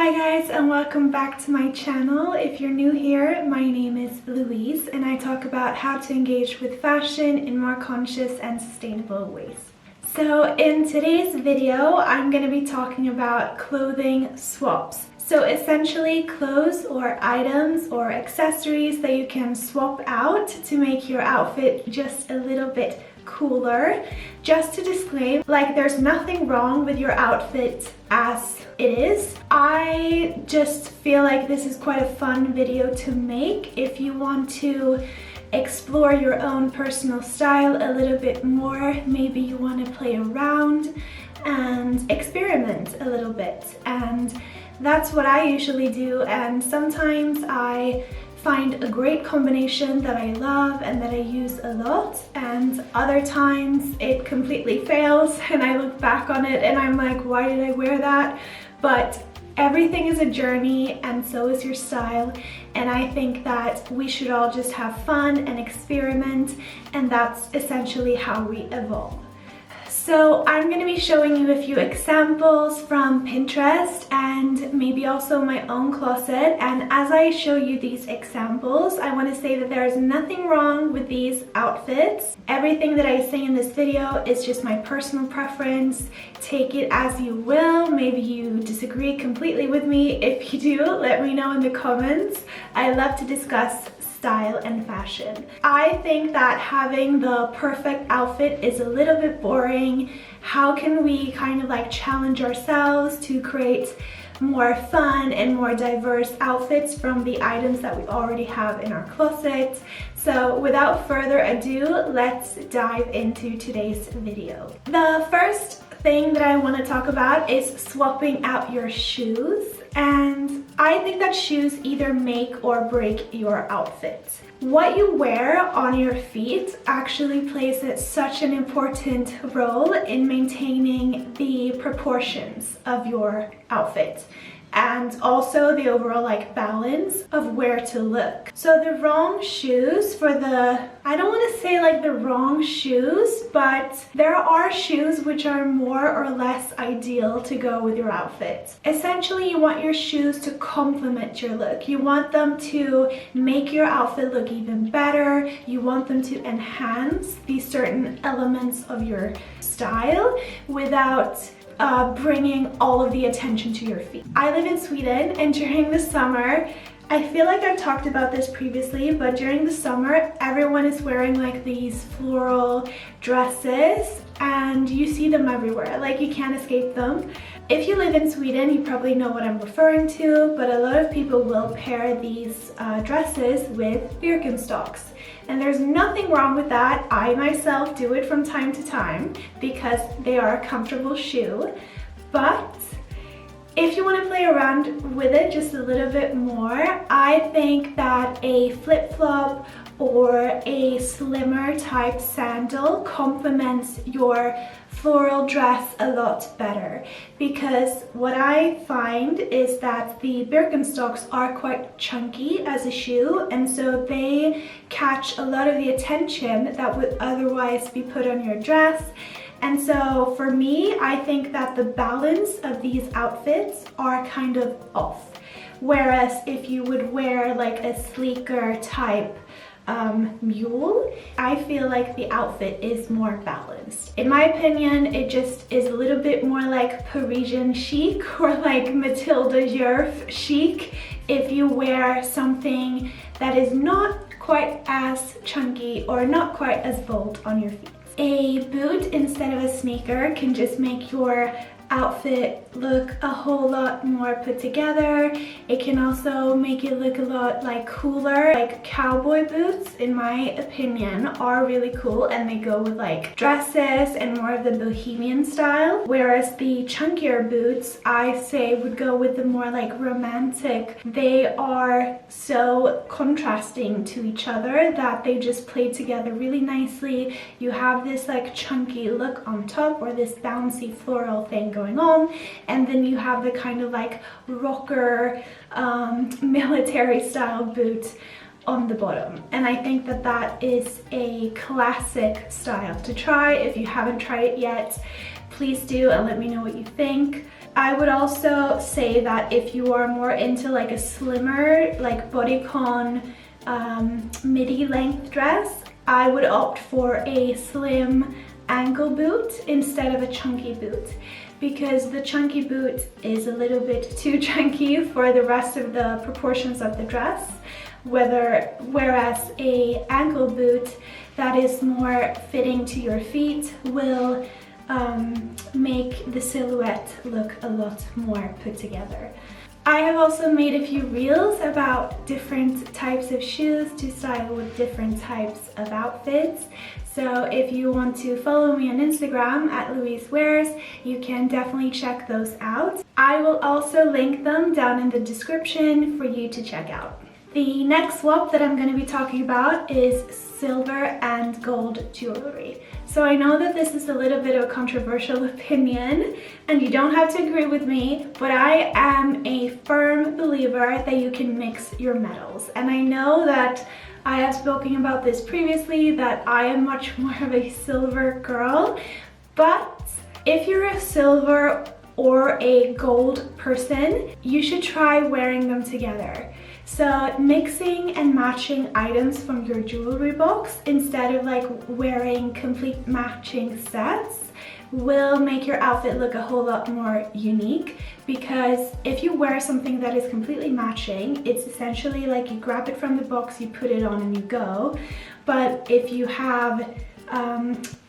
Hi guys, and welcome back to my channel. If you're new here, my name is Louise and I talk about how to engage with fashion in more conscious and sustainable ways. So in today's video, I'm going to be talking about clothing swaps. So essentially clothes or items or accessories that you can swap out to make your outfit just a little bit cooler. Just to disclaim, like, there's nothing wrong with your outfit as it is. I just feel like this is quite a fun video to make if you want to explore your own personal style a little bit more. Maybe you want to play around and experiment a little bit, and that's what I usually do. And sometimes I find a great combination that I love and that I use a lot, and other times it completely fails and I look back on it and I'm like, why did I wear that? But everything is a journey and so is your style, and I think that we should all just have fun and experiment, and that's essentially how we evolve. So I'm going to be showing you a few examples from Pinterest and maybe also my own closet. And as I show you these examples, I want to say that there is nothing wrong with these outfits. Everything that I say in this video is just my personal preference. Take it as you will. Maybe you disagree completely with me. If you do, let me know in the comments. I love to discuss style and fashion. I think that having the perfect outfit is a little bit boring. How can we kind of like challenge ourselves to create more fun and more diverse outfits from the items that we already have in our closet? So without further ado, let's dive into today's video. The first thing that I want to talk about is swapping out your shoes. And I think that shoes either make or break your outfit. What you wear on your feet actually plays such an important role in maintaining the proportions of your outfit and also the overall like balance of where to look. So the wrong shoes I don't want to say like the wrong shoes, but there are shoes which are more or less ideal to go with your outfit. Essentially, you want your shoes to complement your look. You want them to make your outfit look even better. You want them to enhance these certain elements of your style without bringing all of the attention to your feet. I live in Sweden, and during the summer, I feel like I've talked about this previously, but during the summer, everyone is wearing like these floral dresses and you see them everywhere. Like, you can't escape them. If you live in Sweden, you probably know what I'm referring to, but a lot of people will pair these dresses with Birkenstocks. And there's nothing wrong with that. I myself do it from time to time because they are a comfortable shoe. But if you want to play around with it just a little bit more, I think that a flip-flop or a slimmer type sandal complements your floral dress a lot better, because what I find is that the Birkenstocks are quite chunky as a shoe, and so they catch a lot of the attention that would otherwise be put on your dress. And so for me, I think that the balance of these outfits are kind of off. Whereas if you would wear like a sleeker type mule, I feel like the outfit is more balanced. In my opinion, it just is a little bit more like Parisian chic or like Matilda Djerf chic if you wear something that is not quite as chunky or not quite as bold on your feet. A boot instead of a sneaker can just make your outfit look a whole lot more put together. It can also make it look a lot like cooler. Like, cowboy boots, in my opinion, are really cool, and they go with like dresses and more of the bohemian style, whereas the chunkier boots, I say, would go with the more like romantic. They are so contrasting to each other that they just play together really nicely. You have this like chunky look on top, or this bouncy floral thing going on, and then you have the kind of like rocker military style boot on the bottom. And I think that that is a classic style to try. If you haven't tried it yet, please do and let me know what you think. I would also say that if you are more into like a slimmer, like bodycon midi length dress, I would opt for a slim ankle boot instead of a chunky boot, because the chunky boot is a little bit too chunky for the rest of the proportions of the dress, whereas a ankle boot that is more fitting to your feet will make the silhouette look a lot more put together. I have also made a few reels about different types of shoes to style with different types of outfits. So if you want to follow me on Instagram at Louise Wears, you can definitely check those out. I will also link them down in the description for you to check out. The next swap that I'm going to be talking about is silver and gold jewelry. So I know that this is a little bit of a controversial opinion and you don't have to agree with me, but I am a firm believer that you can mix your metals. And I know that I have spoken about this previously, that I am much more of a silver girl, but if you're a silver or a gold person, you should try wearing them together. So mixing and matching items from your jewelry box instead of like wearing complete matching sets will make your outfit look a whole lot more unique, because if you wear something that is completely matching, it's essentially like you grab it from the box, you put it on and you go. But if you have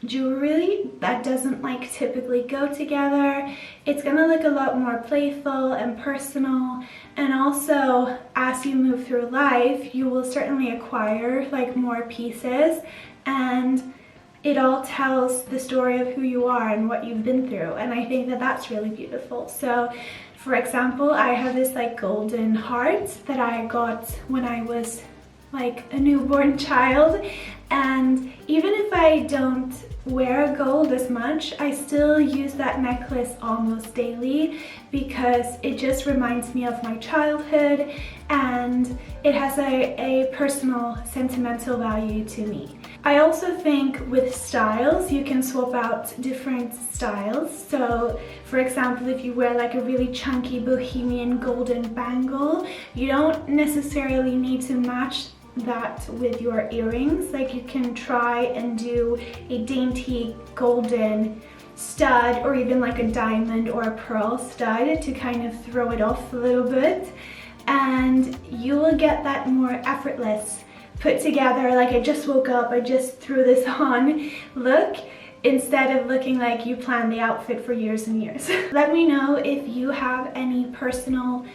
jewelry that doesn't like typically go together, it's gonna look a lot more playful and personal. And also, as you move through life, you will certainly acquire like more pieces, and it all tells the story of who you are and what you've been through. And I think that that's really beautiful. So for example, I have this like golden heart that I got when I was like a newborn child, and even if I don't wear gold as much, I still use that necklace almost daily because it just reminds me of my childhood, and it has a personal sentimental value to me. I also think with styles, you can swap out different styles. So for example, if you wear like a really chunky bohemian golden bangle, you don't necessarily need to match that with your earrings. Like you can try and do a dainty golden stud, or even like a diamond or a pearl stud to kind of throw it off a little bit, and you will get that more effortless, put together, like I just woke up, I just threw this on look, instead of looking like you planned the outfit for years and years. Let me know if you have any personal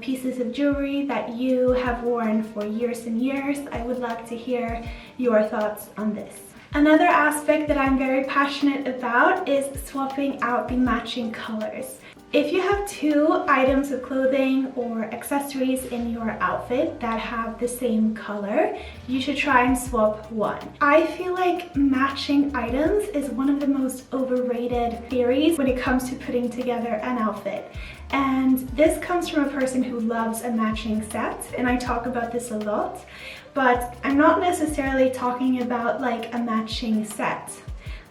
pieces of jewelry that you have worn for years and years. I would love to hear your thoughts on this. Another aspect that I'm very passionate about is swapping out the matching colors. If you have two items of clothing or accessories in your outfit that have the same color, you should try and swap one. I feel like matching items is one of the most overrated theories when it comes to putting together an outfit. And this comes from a person who loves a matching set, and I talk about this a lot, but I'm not necessarily talking about like a matching set.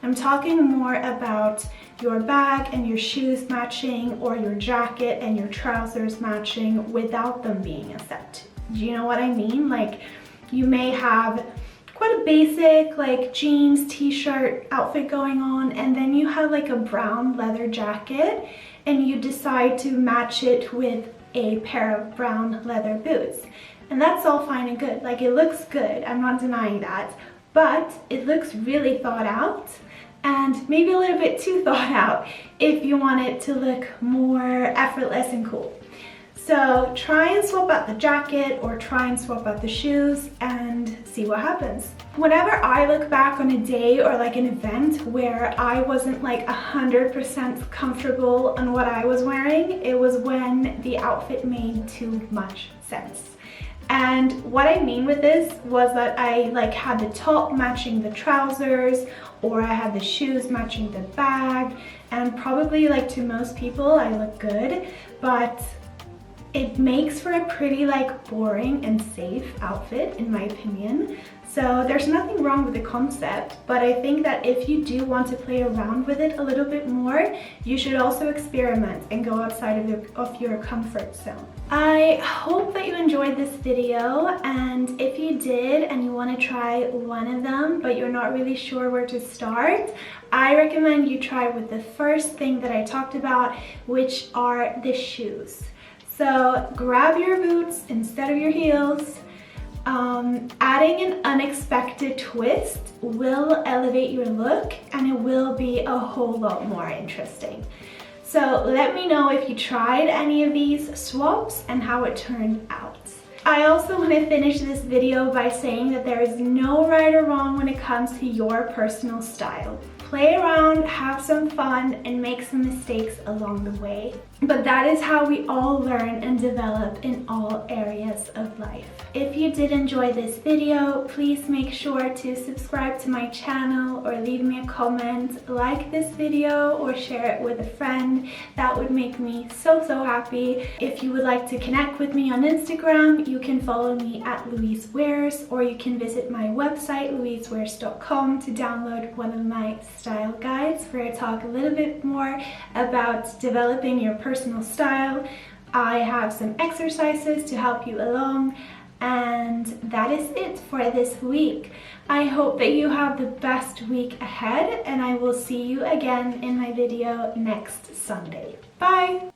I'm talking more about your bag and your shoes matching, or your jacket and your trousers matching without them being a set. Do you know what I mean? Like you may have quite a basic like jeans, t-shirt outfit going on, and then you have like a brown leather jacket and you decide to match it with a pair of brown leather boots. And that's all fine and good. Like it looks good, I'm not denying that, but it looks really thought out, and maybe a little bit too thought out if you want it to look more effortless and cool. So try and swap out the jacket or try and swap out the shoes and see what happens. Whenever I look back on a day or like an event where I wasn't like 100% comfortable on what I was wearing, it was when the outfit made too much sense. And what I mean with this was that I like had the top matching the trousers, or I had the shoes matching the bag, and probably like to most people I look good, but It makes for a pretty like boring and safe outfit in my opinion. So there's nothing wrong with the concept, but I think that if you do want to play around with it a little bit more, you should also experiment and go outside of your comfort zone. I hope that you enjoyed this video, and if you did and you want to try one of them but you're not really sure where to start, I recommend you try with the first thing that I talked about, which are the shoes. So grab your boots instead of your heels. Adding an unexpected twist will elevate your look and it will be a whole lot more interesting. So let me know if you tried any of these swaps and how it turned out. I also want to finish this video by saying that there is no right or wrong when it comes to your personal style. Play around, have some fun, and make some mistakes along the way. But that is how we all learn and develop in all areas of life. If you did enjoy this video, please make sure to subscribe to my channel or leave me a comment, like this video or share it with a friend. That would make me so happy. If you would like to connect with me on Instagram, you can follow me at Louise Wears, or you can visit my website louisewears.com to download one of my style guides where I talk a little bit more about developing your personal style. I have some exercises to help you along, and that is it for this week. I hope that you have the best week ahead, and I will see you again in my video next Sunday. Bye!